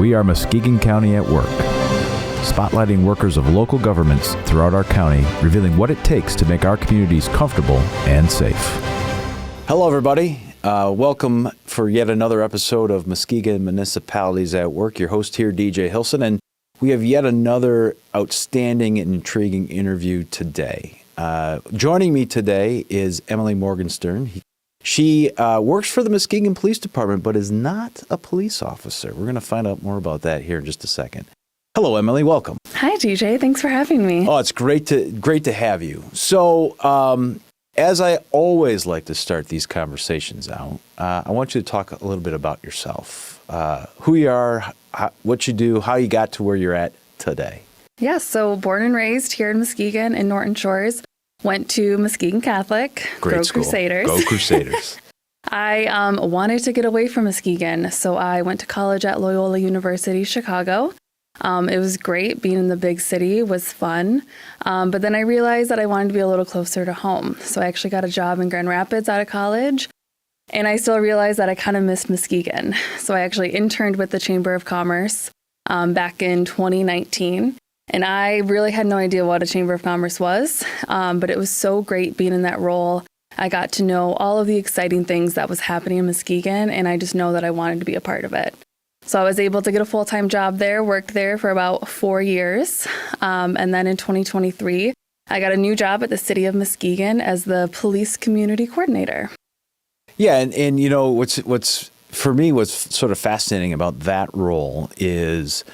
We are Muskegon County at Work, spotlighting workers of local governments throughout our county, revealing what it takes to make our communities comfortable and safe. Hello, everybody. Welcome for yet another episode of Muskegon Municipalities at Work. Your host here, DJ Hilson, and we have yet another outstanding and intriguing interview today. Joining me today is Emily Morgenstern. She works for the Muskegon Police Department, but is not a police officer. We're going to find out more about that here in just a second. Hello, Emily. Welcome. Hi, DJ. Thanks for having me. Oh, it's great to have you. So, as I always like to start these conversations out, I want you to talk a little bit about yourself, who you are, what you do, how you got to where you're at today. Yeah, so born and raised here in Muskegon in Norton Shores. Went to Muskegon Catholic. Great Go school. Crusaders. Go Crusaders. I wanted to get away from Muskegon, so I went to college at Loyola University, Chicago. It was great. Being in the big city was fun. But then I realized that I wanted to be a little closer to home. So I actually got a job in Grand Rapids out of college. And I still realized that I kind of missed Muskegon. So I actually interned with the Chamber of Commerce back in 2019. And I really had no idea what a Chamber of Commerce was, but it was so great being in that role. I got to know all of the exciting things that was happening in Muskegon, and I just know that I wanted to be a part of it. So I was able to get a full-time job there, worked there for about 4 years. And then in 2023, I got a new job at the city of Muskegon as the police community coordinator. Yeah, and you know, what's for me, what's sort of fascinating about that role is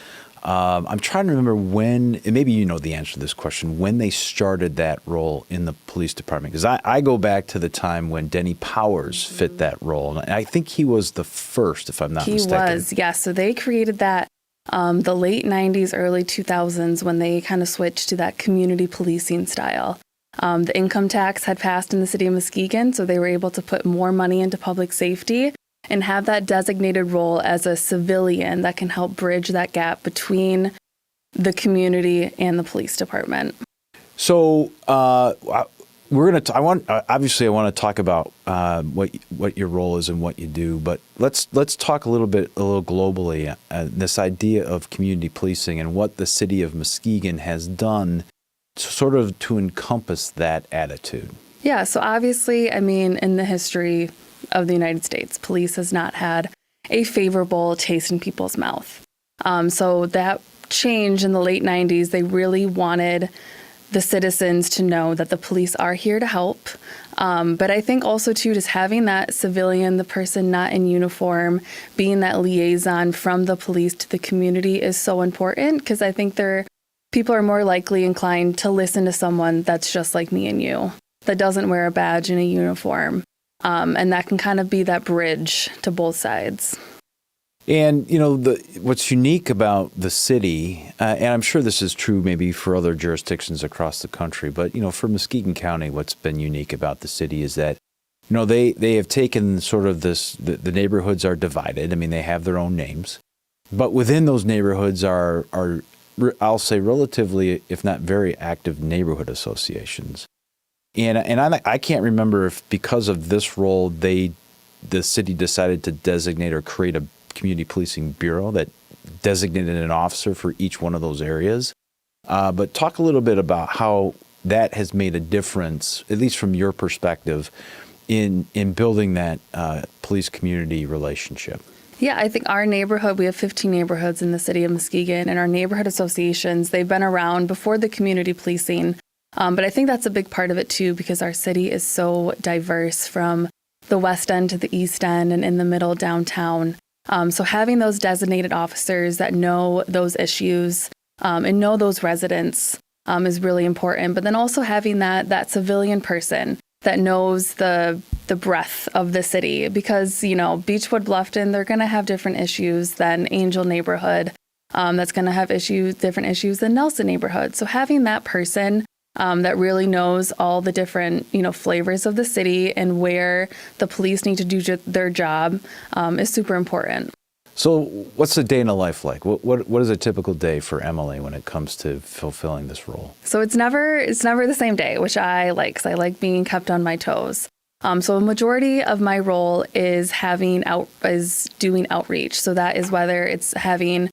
I'm trying to remember when, and maybe you know the answer to this question, when they started that role in the police department. Because I go back to the time when Denny Powers fit that role. And I think he was the first, if I'm not mistaken. He was, yeah. So they created that the late 90s, early 2000s when they kind of switched to that community policing style. The income tax had passed in the city of Muskegon, so they were able to put more money into public safety and have that designated role as a civilian that can help bridge that gap between the community and the police department. So we're going to. I want to talk about what your role is and what you do, but let's talk a little globally. This idea of community policing and what the city of Muskegon has done, sort of to encompass that attitude. Yeah. So obviously, I mean, in the history of the United States, police has not had a favorable taste in people's mouth. So that change in the late 90s, they really wanted the citizens to know that the police are here to help. But I think also, too, just having that civilian, the person not in uniform, being that liaison from the police to the community is so important, because I think people are more likely inclined to listen to someone that's just like me and you, that doesn't wear a badge and a uniform. And that can kind of be that bridge to both sides. And, you know, what's unique about the city, and I'm sure this is true maybe for other jurisdictions across the country, but, you know, for Muskegon County, what's been unique about the city is that, you know, they have taken sort of this, the neighborhoods are divided. I mean, they have their own names, but within those neighborhoods are I'll say relatively, if not very active neighborhood associations. And I can't remember if because of this role, the city decided to designate or create a community policing bureau that designated an officer for each one of those areas. But talk a little bit about how that has made a difference, at least from your perspective, in building that police community relationship. Yeah, I think our neighborhood, we have 15 neighborhoods in the city of Muskegon, and our neighborhood associations, they've been around before the community policing. But I think that's a big part of it, too, because our city is so diverse from the west end to the east end and in the middle downtown. So having those designated officers that know those issues and know those residents is really important. But then also having that civilian person that knows the breadth of the city, because, you know, Beechwood, Bluffton, they're going to have different issues than Angel neighborhood. That's going to have different issues than Nelson neighborhood. So having that person that really knows all the different, you know, flavors of the city and where the police need to do their job is super important. So what's a day in a life like? What is a typical day for Emily when it comes to fulfilling this role? So it's never the same day, which I like, because I like being kept on my toes. So a majority of my role is doing outreach. So that is whether it's having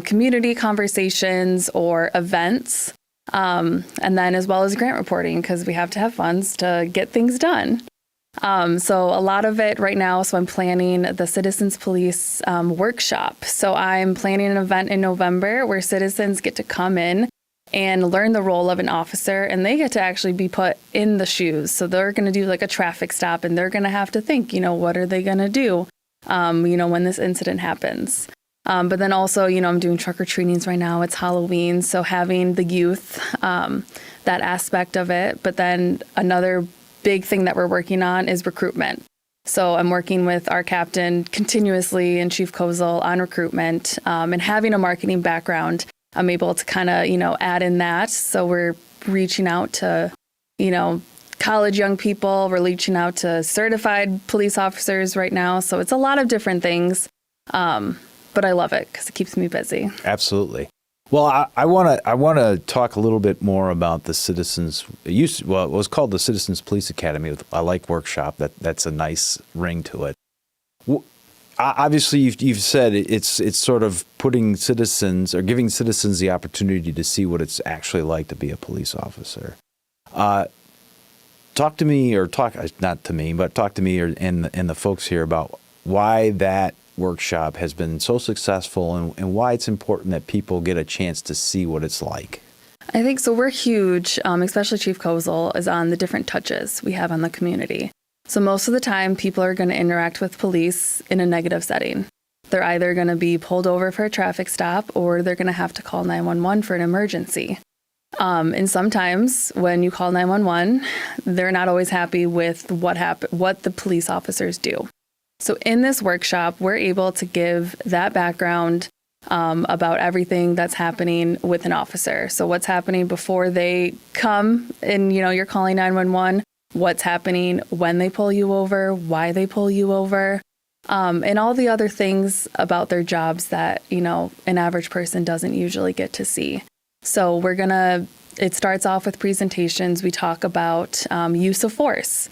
community conversations or events, and then as well as grant reporting, because we have to have funds to get things done. So a lot of it right now, so I'm planning the Citizens Police workshop. So I'm planning an event in November where citizens get to come in and learn the role of an officer, and they get to actually be put in the shoes. So they're going to do like a traffic stop, and they're going to have to think, what are they going to do, when this incident happens. But then also, I'm doing trick-or-treatings right now. It's Halloween, so having the youth, that aspect of it. But then another big thing that we're working on is recruitment. So I'm working with our captain continuously and Chief Kozel on recruitment, and having a marketing background. I'm able to kind of, add in that. So we're reaching out to, college young people. We're reaching out to certified police officers right now. So it's a lot of different things. But I love it because it keeps me busy. Absolutely. Well, I want to talk a little bit more about the Citizens. It was called the Citizens Police Academy. I like workshop. That's a nice ring to it. Obviously, you've said it's sort of putting citizens or giving citizens the opportunity to see what it's actually like to be a police officer. Talk to me, or not to me, but talk to me and the folks here about why that workshop has been so successful and why it's important that people get a chance to see what it's like. I think so. We're huge, especially Chief Kozel is on the different touches we have on the community. So most of the time, people are going to interact with police in a negative setting. They're either going to be pulled over for a traffic stop, or they're going to have to call 911 for an emergency. And sometimes when you call 911, they're not always happy with what the police officers do. So in this workshop, we're able to give that background about everything that's happening with an officer. So what's happening before they come and, you're calling 911, what's happening when they pull you over, why they pull you over, and all the other things about their jobs that, an average person doesn't usually get to see. So it starts off with presentations. We talk about use of force.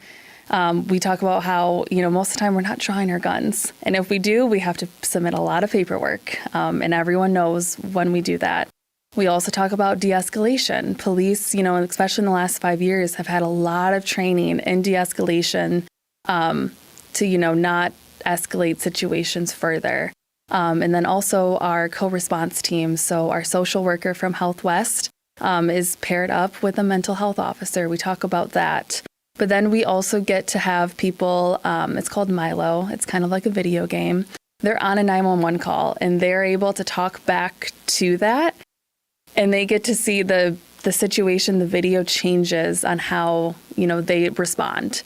We talk about how, most of the time we're not drawing our guns. And if we do, we have to submit a lot of paperwork. And everyone knows when we do that. We also talk about de-escalation. Police, especially in the last 5 years, have had a lot of training in de-escalation to, not escalate situations further. And then also our co-response team. So our social worker from Health West is paired up with a mental health officer. We talk about that. But then we also get to have people, it's called Milo. It's kind of like a video game. They're on a 911 call, and they're able to talk back to that. And they get to see the situation, the video changes on how, they respond.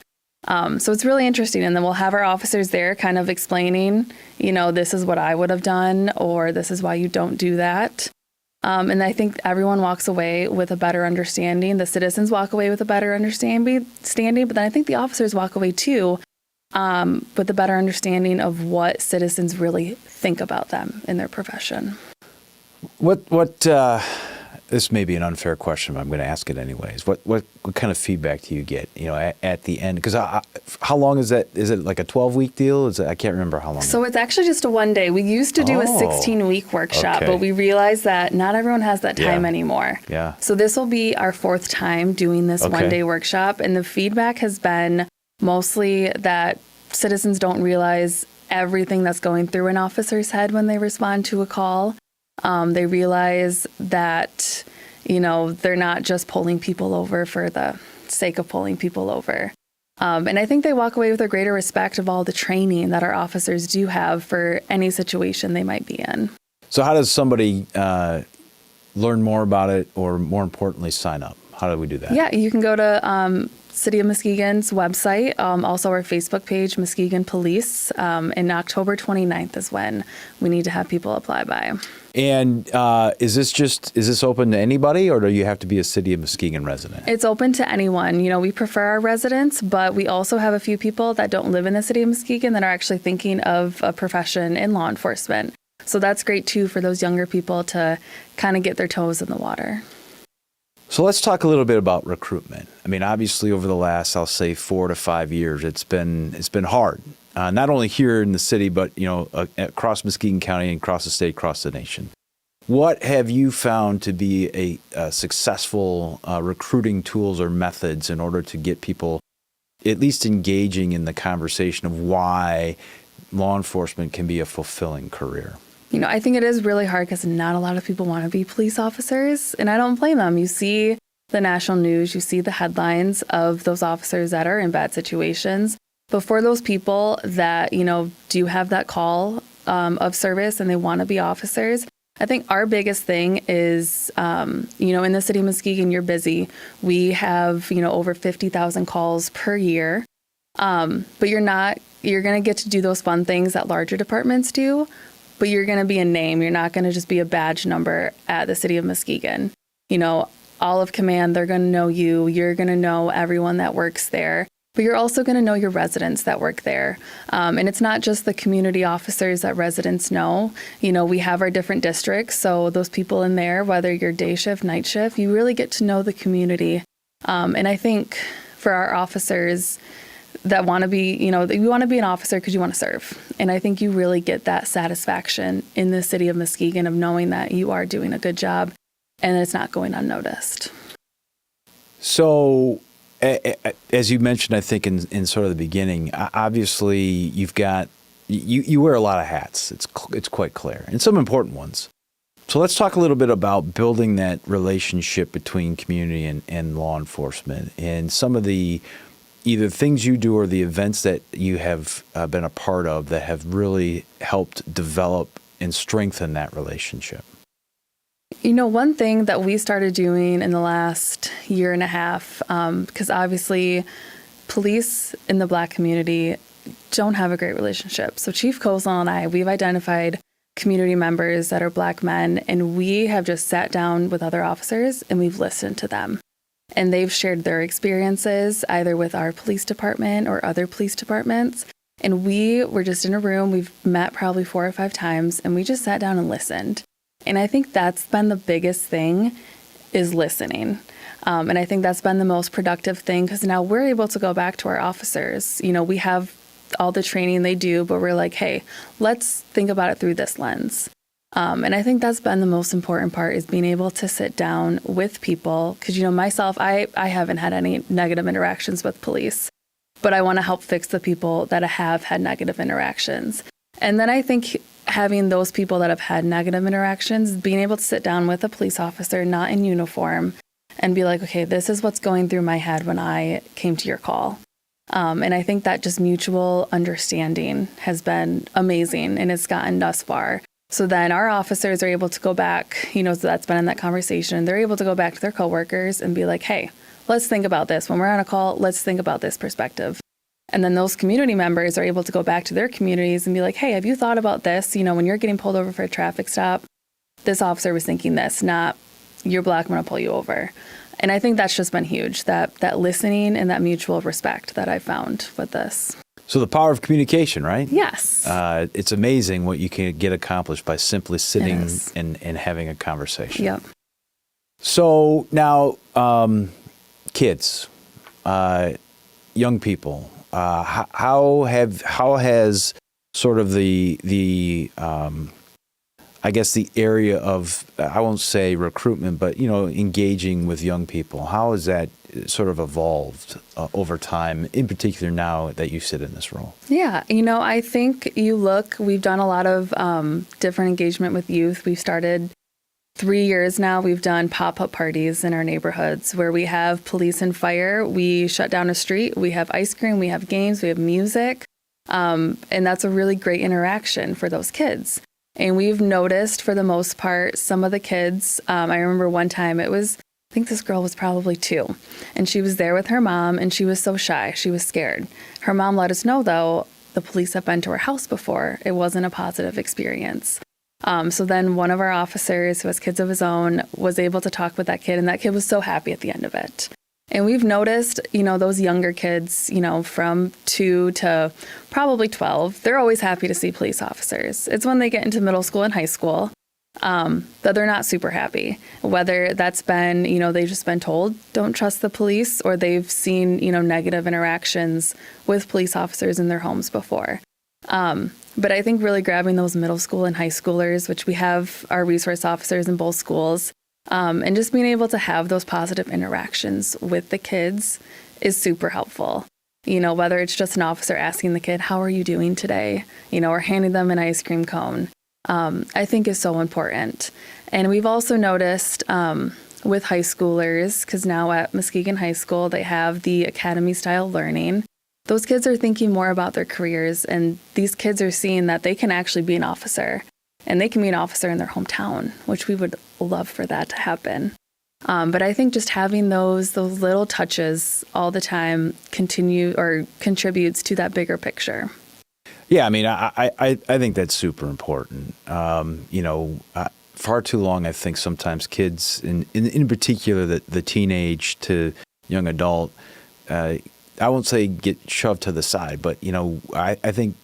So it's really interesting. And then we'll have our officers there kind of explaining, this is what I would have done, or this is why you don't do that. And I think everyone walks away with a better understanding. The citizens walk away with a better understanding, but then I think the officers walk away too with a better understanding of what citizens really think about them in their profession. This may be an unfair question, but I'm going to ask it anyways. What kind of feedback do you get, at the end? Because how long is that? Is it like a 12-week deal? I can't remember how long. So it's actually just a one day. We used to do a 16-week workshop, but we realized that not everyone has that time anymore. Yeah. So this will be our 4th time doing this one-day workshop, and the feedback has been mostly that citizens don't realize everything that's going through an officer's head when they respond to a call. They realize that, they're not just pulling people over for the sake of pulling people over. And I think they walk away with a greater respect of all the training that our officers do have for any situation they might be in. So how does somebody learn more about it, or more importantly, sign up? How do we do that? Yeah, you can go to City of Muskegon's website, also our Facebook page, Muskegon Police, and October 29th is when we need to have people apply by. And is this open to anybody, or do you have to be a City of Muskegon resident? It's open to anyone. We prefer our residents, but we also have a few people that don't live in the City of Muskegon that are actually thinking of a profession in law enforcement. So that's great too for those younger people to kind of get their toes in the water. So let's talk a little bit about recruitment. I mean, obviously over the last, I'll say 4 to 5 years, it's been hard. Not only here in the city, but across Muskegon County and across the state, across the nation. What have you found to be a successful recruiting tools or methods in order to get people at least engaging in the conversation of why law enforcement can be a fulfilling career? I think it is really hard because not a lot of people want to be police officers, and I don't blame them. You see the national news, you see the headlines of those officers that are in bad situations. But for those people that, do have that call of service and they want to be officers, I think our biggest thing is, in the city of Muskegon, you're busy. We have, over 50,000 calls per year. But you're going to get to do those fun things that larger departments do, but you're going to be a name. You're not going to just be a badge number at the city of Muskegon. All of command, they're going to know you. You're going to know everyone that works there. But you're also going to know your residents that work there. And it's not just the community officers that residents know. We have our different districts. So those people in there, whether you're day shift, night shift, you really get to know the community. And I think for our officers that want to be, you want to be an officer because you want to serve. And I think you really get that satisfaction in the city of Muskegon of knowing that you are doing a good job and it's not going unnoticed. So, as you mentioned, I think in sort of the beginning, obviously you've got you wear a lot of hats. It's quite clear, and some important ones. So let's talk a little bit about building that relationship between community and law enforcement, and some of the either things you do or the events that you have been a part of that have really helped develop and strengthen that relationship. One thing that we started doing in the last year and a half, because obviously police in the Black community don't have a great relationship. So Chief Kozal and I, we've identified community members that are Black men, and we have just sat down with other officers and we've listened to them. And they've shared their experiences either with our police department or other police departments. And we were just in a room, we've met probably 4 or 5 times, and we just sat down and listened. And I think that's been the biggest thing is listening. And I think that's been the most productive thing because now we're able to go back to our officers. We have all the training they do, but we're like, hey, let's think about it through this lens. And I think that's been the most important part is being able to sit down with people. Because, myself, I haven't had any negative interactions with police, but I want to help fix the people that have had negative interactions. And then I think having those people that have had negative interactions, being able to sit down with a police officer, not in uniform, and be like, okay, this is what's going through my head when I came to your call. And I think that just mutual understanding has been amazing, and it's gotten thus far. So then our officers are able to go back, so that's been in that conversation. They're able to go back to their coworkers and be like, hey, let's think about this. When we're on a call, let's think about this perspective. And then those community members are able to go back to their communities and be like, hey, have you thought about this? When you're getting pulled over for a traffic stop, this officer was thinking this, not you're Black, I'm going to pull you over. And I think that's just been huge, that listening and that mutual respect that I found with this. So the power of communication, right? Yes. It's amazing what you can get accomplished by simply sitting and having a conversation. Yep. So now, kids, young people, how has sort of the I guess the area of, I won't say recruitment, but, engaging with young people, how has that sort of evolved over time, in particular now that you sit in this role? Yeah, I think we've done a lot of different engagement with youth. We've started 3 years now. We've done pop-up parties in our neighborhoods where we have police and fire. We shut down a street. We have ice cream. We have games. We have music. And that's a really great interaction for those kids. And we've noticed, for the most part, some of the kids, I remember one time I think this girl was probably 2, and she was there with her mom, and she was so shy. She was scared. Her mom let us know, though, the police have been to her house before. It wasn't a positive experience. So then one of our officers, who has kids of his own, was able to talk with that kid, and that kid was so happy at the end of it. And we've noticed, those younger kids, from 2 to probably 12, they're always happy to see police officers. It's when they get into middle school and high school that they're not super happy. Whether that's been, they've just been told, don't trust the police, or they've seen, negative interactions with police officers in their homes before. But I think really grabbing those middle school and high schoolers, which we have our resource officers in both schools, and just being able to have those positive interactions with the kids is super helpful. Whether it's just an officer asking the kid, how are you doing today? Or handing them an ice cream cone, I think is so important. And we've also noticed with high schoolers, because now at Muskegon High School, they have the academy style learning. Those kids are thinking more about their careers, and these kids are seeing that they can actually be an officer, and they can be an officer in their hometown, which we would love for that to happen. But I think just having those little touches all the time contributes to that bigger picture. Yeah, I mean, I think that's super important. Far too long, I think sometimes kids, in particular the teenage to young adult, I won't say get shoved to the side, but, I think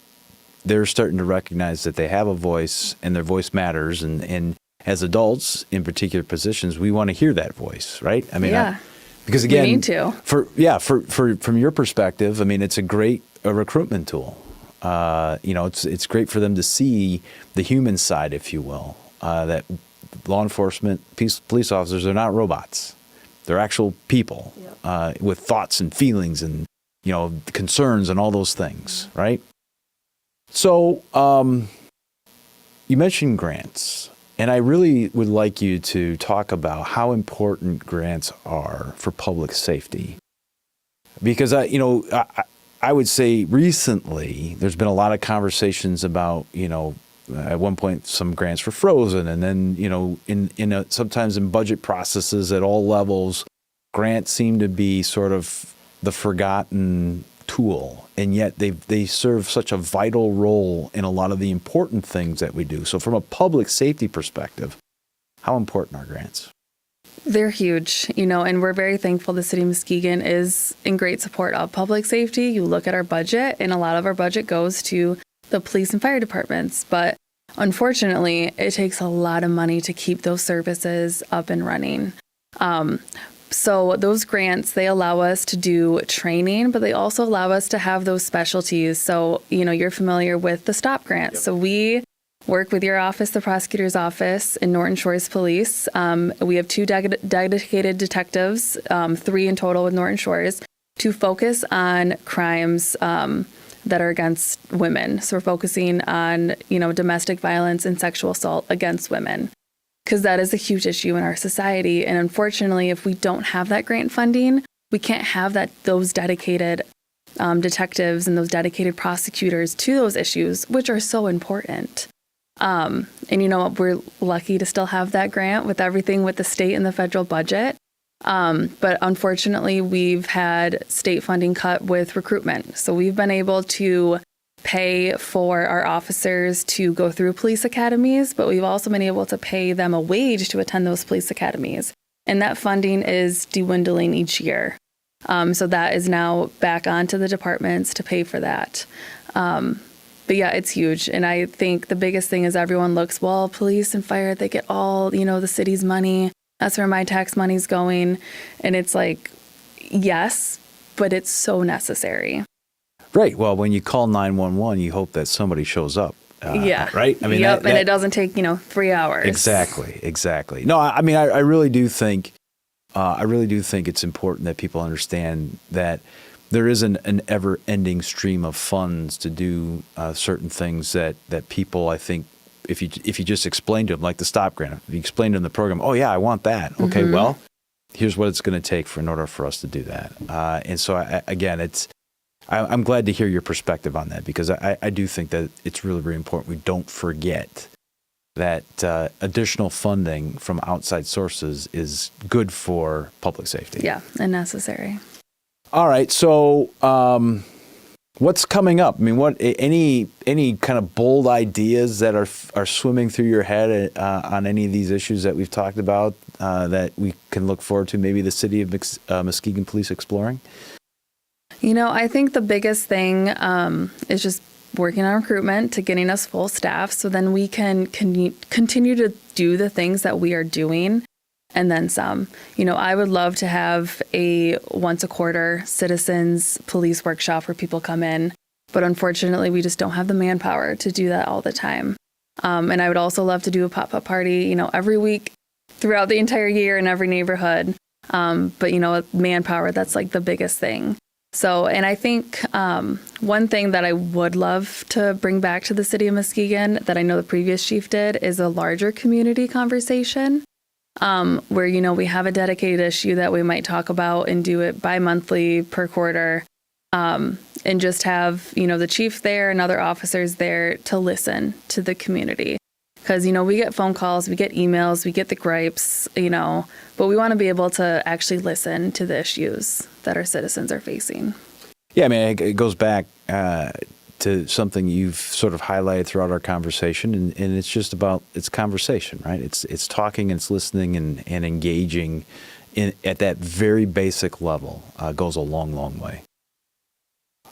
they're starting to recognize that they have a voice and their voice matters. And as adults in particular positions, we want to hear that voice, right? I mean, yeah. Because again, we need to. From your perspective, I mean, it's a great recruitment tool. It's great for them to see the human side, if you will, that law enforcement, police officers are not robots. They're actual people with thoughts and feelings and, concerns and all those things, right? So you mentioned grants, and I really would like you to talk about how important grants are for public safety. Because, I would say recently there's been a lot of conversations about, at one point some grants were frozen, and then, sometimes in budget processes at all levels, grants seem to be sort of the forgotten tool, and yet they serve such a vital role in a lot of the important things that we do. So from a public safety perspective, how important are grants? They're huge, and we're very thankful the city of Muskegon is in great support of public safety. You look at our budget, and a lot of our budget goes to the police and fire departments, but unfortunately, it takes a lot of money to keep those services up and running. So those grants, they allow us to do training, but they also allow us to have those specialties. So, you're familiar with the STOP grant. Yep. So we work with your office, the prosecutor's office, and Norton Shores Police. We have 2 dedicated detectives, 3 in total with Norton Shores, to focus on crimes that are against women. So we're focusing on, domestic violence and sexual assault against women, because that is a huge issue in our society. And unfortunately, if we don't have that grant funding, we can't have those dedicated detectives and those dedicated prosecutors to those issues, which are so important. And we're lucky to still have that grant with everything with the state and the federal budget. But unfortunately, we've had state funding cut with recruitment. So we've been able to pay for our officers to go through police academies, but we've also been able to pay them a wage to attend those police academies. And that funding is dwindling each year. So that is now back onto the departments to pay for that. But yeah, it's huge. And I think the biggest thing is everyone looks, well, police and fire, they get all, the city's money. That's where my tax money's going. And it's like, yes, but it's so necessary. Right. Well, when you call 911, you hope that somebody shows up. Yeah. Right? I mean, and it doesn't take, 3 hours. Exactly. No, I mean, I really do think it's important that people understand that there isn't an ever-ending stream of funds to do certain things that people, I think, if you just explain to them, like the STOP grant, if you explain to them the program, oh yeah, I want that. Okay, well, here's what it's going to take in order for us to do that. And so I'm glad to hear your perspective on that, because I do think that it's really, really important we don't forget that additional funding from outside sources is good for public safety. Yeah, and necessary. All right, so what's coming up? I mean, what any kind of bold ideas that are swimming through your head on any of these issues that we've talked about that we can look forward to? Maybe the city of Muskegon Police exploring. I think the biggest thing is just working on recruitment to getting us full staff, so then we can continue to do the things that we are doing. And then some. I would love to have a once a quarter citizens police workshop where people come in But unfortunately, we just don't have the manpower to do that all the time. And I would also love to do a pop-up party, every week throughout the entire year in every neighborhood. But, manpower, that's like the biggest thing. So, and I think one thing that I would love to bring back to the city of Muskegon that I know the previous chief did is a larger community conversation where, we have a dedicated issue that we might talk about and do it bi-monthly, per quarter, and just have, the chief there and other officers there to listen to the community. Because, we get phone calls, we get emails, we get the gripes, but we want to be able to actually listen to the issues that our citizens are facing. Yeah, I mean, it goes back to something you've sort of highlighted throughout our conversation, and it's just about, it's conversation, right? It's talking, and it's listening and engaging at that very basic level goes a long, long way.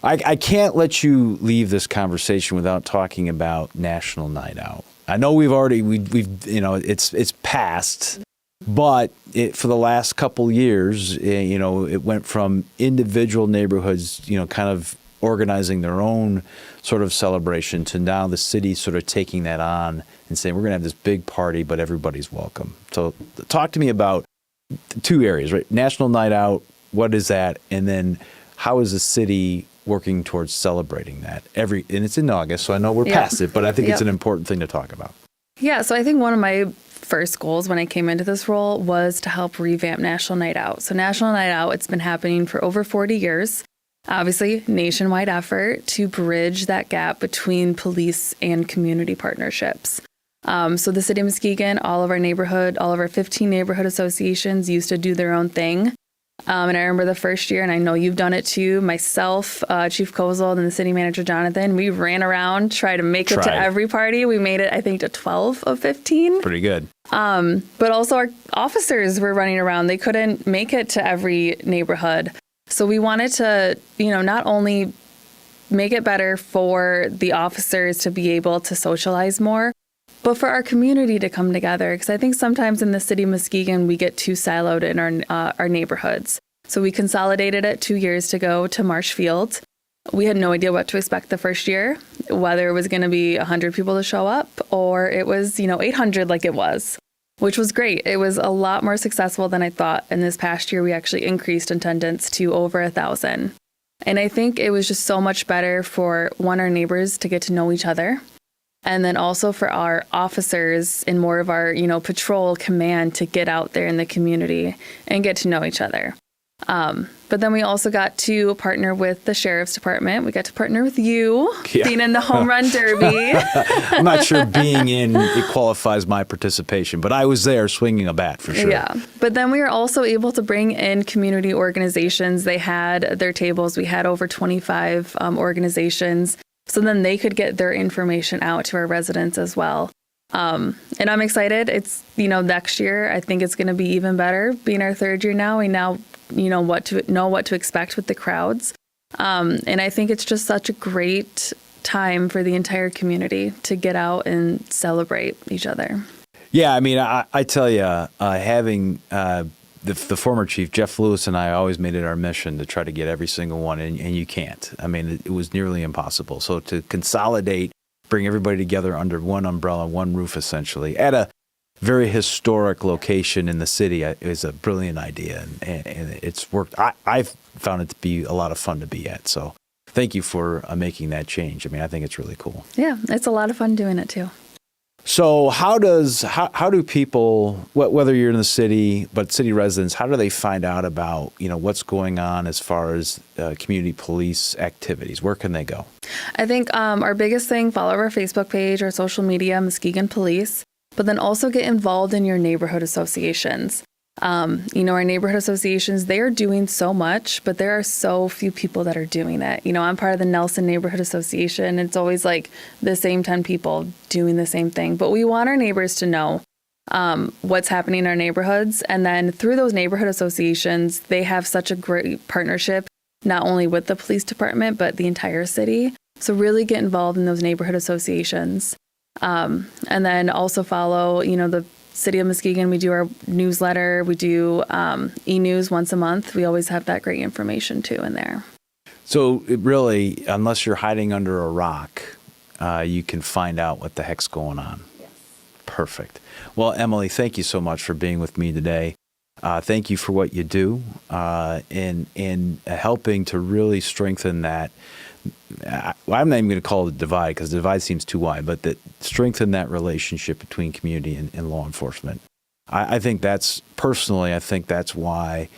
I can't let you leave this conversation without talking about National Night Out. I know we've it's passed, but for the last couple years, it went from individual neighborhoods, kind of organizing their own sort of celebration to now the city sort of taking that on and saying, we're going to have this big party, but everybody's welcome. So talk to me about two areas, right? National Night Out, what is that? And then how is the city working towards celebrating that and it's in August, so I know we're past it, but I think it's an important thing to talk about. Yeah, so I think one of my first goals when I came into this role was to help revamp National Night Out. So National Night Out, it's been happening for over 40 years. Obviously, nationwide effort to bridge that gap between police and community partnerships. So the city of Muskegon, all of our 15 neighborhood associations used to do their own thing. And I remember the first year, and I know you've done it too, myself, Chief Kozel, and the city manager, Jonathan, we ran around, tried to make it to every party. We made it, I think, to 12 of 15. Pretty good. But also our officers were running around. They couldn't make it to every neighborhood. So we wanted to, not only make it better for the officers to be able to socialize more, but for our community to come together. Because I think sometimes in the city of Muskegon, we get too siloed in our neighborhoods. So we consolidated it 2 years ago to Marshfield. We had no idea what to expect the first year, whether it was going to be 100 people to show up or it was, 800 like it was, which was great. It was a lot more successful than I thought. And this past year, we actually increased attendance to over 1,000. And I think it was just so much better for, our neighbors to get to know each other. And then also for our officers in more of our, patrol command to get out there in the community and get to know each other. But then we also got to partner with the sheriff's department. We got to partner with you, being in the home run derby. I'm not sure being in it qualifies my participation, but I was there swinging a bat for sure. Yeah. But then we were also able to bring in community organizations. They had their tables. We had over 25 organizations. So then they could get their information out to our residents as well. And I'm excited. It's, next year, I think it's going to be even better. Being our third year now, we now what to expect with the crowds. And I think it's just such a great time for the entire community to get out and celebrate each other. Yeah, I mean, I tell you, having the former chief, Jeff Lewis, and I always made it our mission to try to get every single one, and you can't. I mean, it was nearly impossible. So to consolidate, bring everybody together under one umbrella, one roof, essentially, at a very historic location in the city is a brilliant idea, and it's worked. I've found it to be a lot of fun to be at. So thank you for making that change. I mean, I think it's really cool. Yeah, it's a lot of fun doing it too. So how do people, whether you're in the city, but city residents, how do they find out about, what's going on as far as community police activities? Where can they go? I think our biggest thing, follow our Facebook page, our social media, Muskegon Police, but then also get involved in your neighborhood associations. Our neighborhood associations, they are doing so much, but there are so few people that are doing it. I'm part of the Nelson Neighborhood Association. It's always like the same 10 people doing the same thing. But we want our neighbors to know what's happening in our neighborhoods. And then through those neighborhood associations, they have such a great partnership, not only with the police department, but the entire city. So really get involved in those neighborhood associations. And then also follow, the City of Muskegon. We do our newsletter. We do e-news once a month. We always have that great information too in there. So it really, unless you're hiding under a rock, you can find out what the heck's going on. Yes. Perfect. Well, Emily, thank you so much for being with me today. Thank you for what you do in helping to really strengthen that. I'm not even going to call it a divide because the divide seems too wide, but that strengthen that relationship between community and law enforcement. I think that's why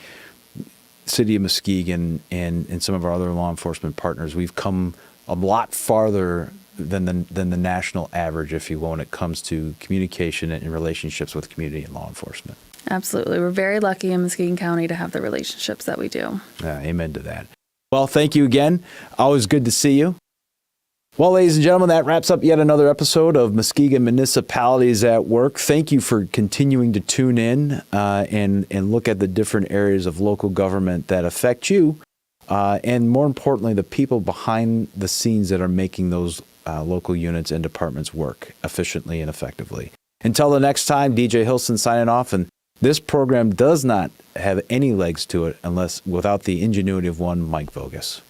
City of Muskegon and some of our other law enforcement partners, we've come a lot farther than the national average, if you will, when it comes to communication and relationships with community and law enforcement. Absolutely. We're very lucky in Muskegon County to have the relationships that we do. Amen to that. Well, thank you again. Always good to see you. Well, ladies and gentlemen, that wraps up yet another episode of Muskegon Municipalities at Work. Thank you for continuing to tune in and look at the different areas of local government that affect you, and more importantly, the people behind the scenes that are making those local units and departments work efficiently and effectively. Until the next time, DJ Hilson signing off, and this program does not have any legs to it without the ingenuity of one Mike Vogus.